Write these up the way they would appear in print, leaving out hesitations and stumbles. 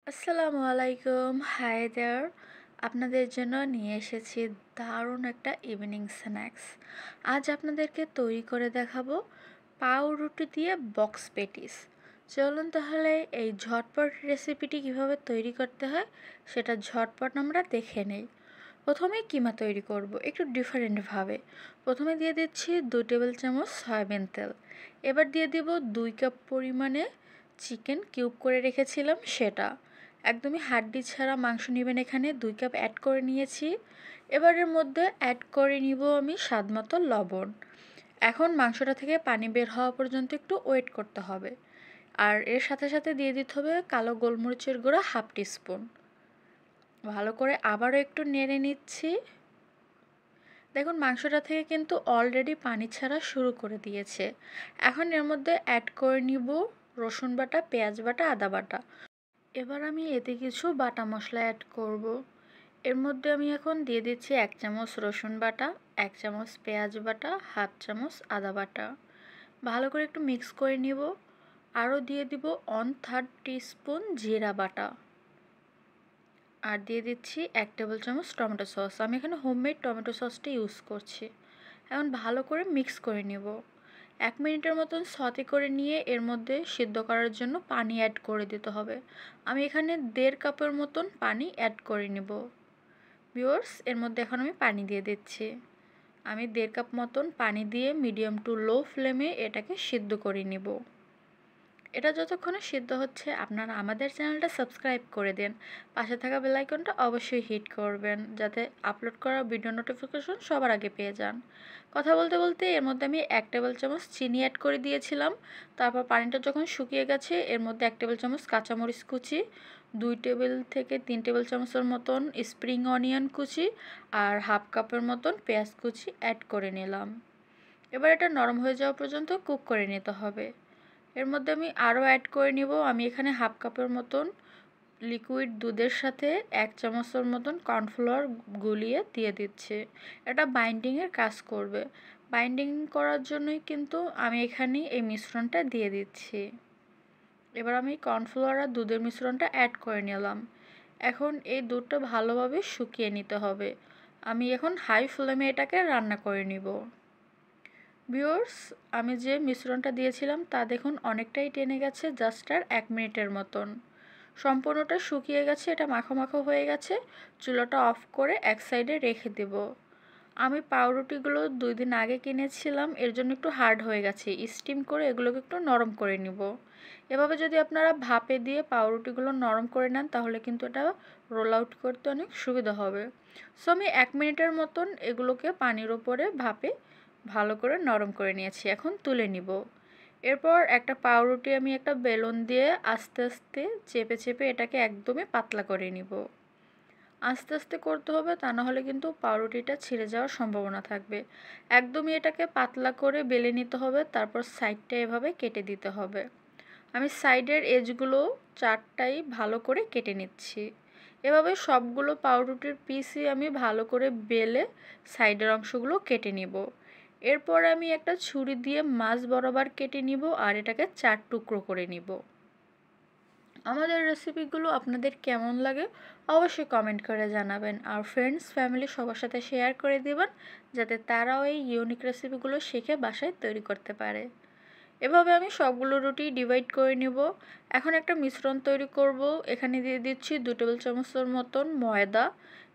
আসসালামু আলাইকুম, hi there. আপনাদের জন্য নিয়ে এসেছি দারুণ একটা ইভিনিং স্ন্যাক্স। আজ আপনাদেরকে তৈরি করে দেখাবো পাউরুটি দিয়ে বক্স পেটিস। চলুন তাহলে এই ঝটপট রেসিপিটি কিভাবে তৈরি করতে হয় সেটা ঝটপট আমরা দেখে নেই। প্রথমে কিমা তৈরি করব একটু ডিফারেন্টভাবে। প্রথমে দিয়ে দিচ্ছি 2 টেবিল চামচ সয়াবিন তেল। এবার দিয়ে দিব 2 কাপ পরিমাণে চিকেন কিউব করে রেখেছিলাম সেটা। একদমই হাড্ডি ছাড়া মাংস নেবেন, এখানে 2 কাপ অ্যাড করে নিয়েছি। এবারের মধ্যে অ্যাড করে নিব আমি স্বাদমতো লবণ। এখন মাংসটা থেকে পানি বের হওয়া পর্যন্ত একটু ওয়েট করতে হবে। আর এর সাথে সাথে দিয়ে দিতে হবে কালো গোলমরিচের গুঁড়া 1/2 টি স্পুন। ভালো করে আবারও একটু নেড়ে নিচ্ছি। দেখুন মাংসটা থেকে কিন্তু অলরেডি পানি ছাড়া শুরু করে দিয়েছে। এখন এর মধ্যে অ্যাড করে নিব রসুন বাটা, পেঁয়াজ বাটা, আদা বাটা। এবার আমি এতে কিছু বাটা মশলা অ্যাড করব। এর মধ্যে আমি এখন দিয়ে দিচ্ছি 1 চামচ রসুন বাটা, 1 চামচ পেঁয়াজ বাটা, 1/2 চামচ আদা বাটা। ভালো করে একটু মিক্স করে নিব। আরও দিয়ে দিব 1/3 টিস্পুন জিরা বাটা। আর দিয়ে দিচ্ছি 1 টেবিল চামচ টমেটো সস। আমি এখানে হোমমেড টমেটো সসটা ইউজ করছি। এখন ভালো করে মিক্স করে নিব। 1 মিনিটের মতন সতে করে নিয়ে এর মধ্যে সিদ্ধ করার জন্য পানি অ্যাড করে দিতে হবে। আমি এখানে 1.5 কাপের মতন পানি অ্যাড করে নেব। ভিউয়ার্স, এর মধ্যে এখন আমি পানি দিয়ে দিচ্ছি। আমি 1.5 কাপ মতন পানি দিয়ে মিডিয়াম টু লো ফ্লেমে এটাকে সিদ্ধ করে নিব। এটা যতক্ষণে সিদ্ধ হচ্ছে আপনারা আমাদের চ্যানেলটা সাবস্ক্রাইব করে দেন। পাশে থাকা বেল আইকনটা অবশ্যই হিট করবেন যাতে আপলোড করা ভিডিও নোটিফিকেশন সবার আগে পেয়ে যান। কথা বলতে বলতে এর মধ্যে আমি 1 টেবিল চামচ চিনি অ্যাড করে দিয়েছিলাম। তারপর পানিটা যখন শুকিয়ে গেছে এর মধ্যে 1 টেবিল চামচ কাঁচামরিচ কুচি, 2 টেবিল থেকে 3 টেবিল চামচের মতন স্প্রিং অনিয়ন কুচি আর 1/2 কাপের মতন পেঁয়াজ কুচি অ্যাড করে নিলাম। এবার এটা নরম হয়ে যাওয়া পর্যন্ত কুক করে নিতে হবে। এর মধ্যে আমি আরও অ্যাড করে নিব। আমি এখানে 1/2 কাপের মতন লিকুইড দুধের সাথে 1 চামচের মতন কর্নফ্লাওয়ার গুলিয়ে দিয়ে দিচ্ছি। এটা বাইন্ডিংয়ের কাজ করবে। বাইন্ডিং করার জন্যই কিন্তু আমি এখানে এই মিশ্রণটা দিয়ে দিচ্ছি। এবার আমি কর্নফ্লাওয়ার আর দুধের মিশ্রণটা অ্যাড করে নিলাম। এখন এই দুধটা ভালোভাবে শুকিয়ে নিতে হবে। আমি এখন হাই ফ্লেমে এটাকে রান্না করে নিব। ভিউয়ার্স, আমি যে মিশ্রণটা দিয়েছিলাম তা দেখুন অনেকটাই টেনে গেছে, জাস্ট আর 1 মিনিটের মতন। সম্পূর্ণটা শুকিয়ে গেছে, এটা মাখো মাখো হয়ে গেছে। চুলাটা অফ করে এক সাইডে রেখে দেব। আমি পাউরুটিগুলো 2 দিন আগে কিনেছিলাম, এর জন্য একটু হার্ড হয়ে গেছে। স্টিম করে এগুলোকে একটু নরম করে নিব। এভাবে যদি আপনারা ভাপে দিয়ে পাউরুটিগুলো নরম করে নেন তাহলে কিন্তু এটা রোল আউট করতে অনেক সুবিধা হবে। সো আমি 1 মিনিটের মতন এগুলোকে পানির ওপরে ভাপে ভালো করে নরম করে নিয়েছি। এখন তুলে নিব। এরপর একটা পাউরুটি আমি একটা বেলুন দিয়ে আস্তে আস্তে চেপে চেপে এটাকে একদমই পাতলা করে নিব। আস্তে আস্তে করতে হবে, তা না হলে কিন্তু পাউরুটিটা ছিঁড়ে যাওয়ার সম্ভাবনা থাকবে। একদমই এটাকে পাতলা করে বেলে নিতে হবে, তারপর সাইডটা এভাবে কেটে দিতে হবে। আমি সাইডের এজগুলো 4টাই ভালো করে কেটে নিচ্ছি। এভাবে সবগুলো পাউরুটির পিসই আমি ভালো করে বেলে সাইডের অংশগুলো কেটে নিব। এরপর আমি একটা ছুরি দিয়ে মাঝ বরাবর কেটে নিব আর এটাকে 4 টুকরো করে নিব। আমাদের রেসিপিগুলো আপনাদের কেমন লাগে অবশ্যই কমেন্ট করে জানাবেন, আর ফ্রেন্ডস ফ্যামিলি সবার সাথে শেয়ার করে দেবেন যাতে তারাও এই ইউনিক রেসিপিগুলো শিখে বাসায় তৈরি করতে পারে। এভাবে আমি সবগুলো রুটি ডিভাইড করে নিব। এখন একটা মিশ্রণ তৈরি করব। এখানে দিয়ে দিচ্ছি 2 টেবিল চামচের মতন ময়দা,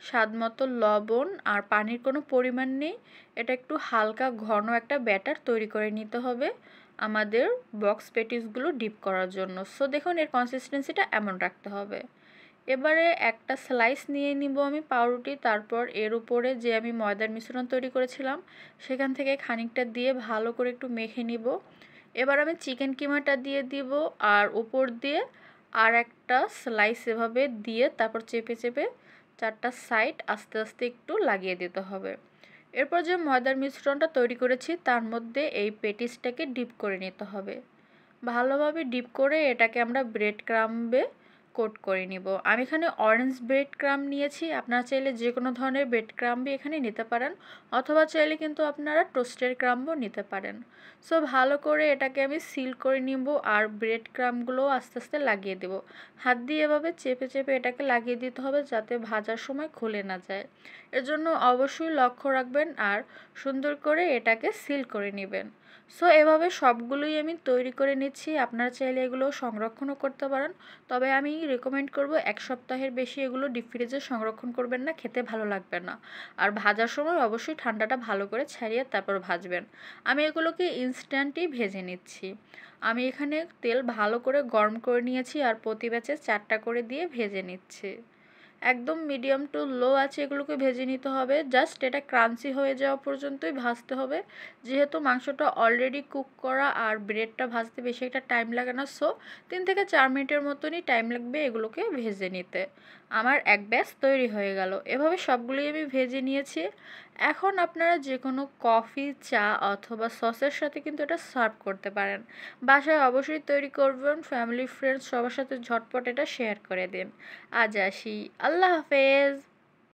স্বাদ মতো লবণ, আর পানির কোনো পরিমাণ নেই। এটা একটু হালকা ঘন একটা ব্যাটার তৈরি করে নিতে হবে আমাদের বক্স পেটিসগুলো ডিপ করার জন্য। সো দেখুন এর কনসিস্টেন্সিটা এমন রাখতে হবে। এবারে একটা স্লাইস নিয়ে নিব আমি পাউরুটি, তারপর এর উপরে যে আমি ময়দার মিশ্রণ তৈরি করেছিলাম সেখান থেকে খানিকটা দিয়ে ভালো করে একটু মেখে নিব। এবার আমি চিকেন কিমাটা দিয়ে দিব আর উপর দিয়ে আর একটা স্লাইস এভাবে দিয়ে তারপর চেপে চেপে 4টা সাইড আস্তে আস্তে একটু লাগিয়ে দিতে হবে। এরপর যে ময়দার মিশ্রণটা তৈরি করেছি তার মধ্যে এই পেটিসটাকে ডিপ করে নিতে হবে। ভালোভাবে ডিপ করে এটাকে আমরা ব্রেড ক্রাম্বে কোট করে নিব। আমি এখানে অরেঞ্জ ব্রেড ক্রাম্ব নিয়েছি, আপনারা চাইলে যে কোনো ধরনের ব্রেড ক্রাম্বই এখানে নিতে পারেন, অথবা চাইলে কিন্তু আপনারা টোস্টের ক্রাম্বও নিতে পারেন। সো ভালো করে এটাকে আমি সিল করে নিব আর ব্রেড ক্রাম্বগুলোও আস্তে আস্তে লাগিয়ে দেব। হাত দিয়ে এভাবে চেপে চেপে এটাকে লাগিয়ে দিতে হবে যাতে ভাজার সময় খুলে না যায়। এর জন্য অবশ্যই লক্ষ্য রাখবেন আর সুন্দর করে এটাকে সিল করে নেবেন। সো এভাবে সবগুলোই আমি তৈরি করে নিচ্ছি। আপনারা চাইলে এগুলো সংরক্ষণও করতে পারেন, তবে আমি রেকমেন্ড করব 1 সপ্তাহের বেশি এগুলো ডিপ ফ্রিজে সংরক্ষণ করবেন না, খেতে ভালো লাগবে না। আর ভাজার সময় অবশ্যই ঠান্ডাটা ভালো করে ছাড়িয়ে তারপর ভাজবেন। আমি এগুলোকে ইনস্ট্যান্টই ভেজে নিচ্ছি। আমি এখানে তেল ভালো করে গরম করে নিয়েছি আর প্রতি ব্যাচে 4টা করে দিয়ে ভেজে নিচ্ছি। একদম মিডিয়াম টু লো আছে এগুলোকে ভেজে নিতে হবে, জাস্ট এটা ক্রাঞ্চি হয়ে যাওয়া পর্যন্তই ভাজতে হবে। যেহেতু মাংসটা অলরেডি কুক করা আর ব্রেডটা ভাজতে বেশি একটা টাইম লাগে না, সো 3 থেকে 4 মিনিটের মতনই টাইম লাগবে এগুলোকে ভেজে নিতে। আমার এক ব্যাচ তৈরি হয়ে গেল। এভাবে সবগুলোই আমি ভেজে নিয়েছি। এখন আপনারা যে কোনো কফি, চা অথবা সসের সাথে কিন্তু এটা সার্ভ করতে পারেন। বাসায় অবশ্যই তৈরি করবেন, ফ্যামিলি ফ্রেন্ডস সবার সাথে ঝটপট এটা শেয়ার করে দিন। আজ আসি, আল্লাহ হাফেজ।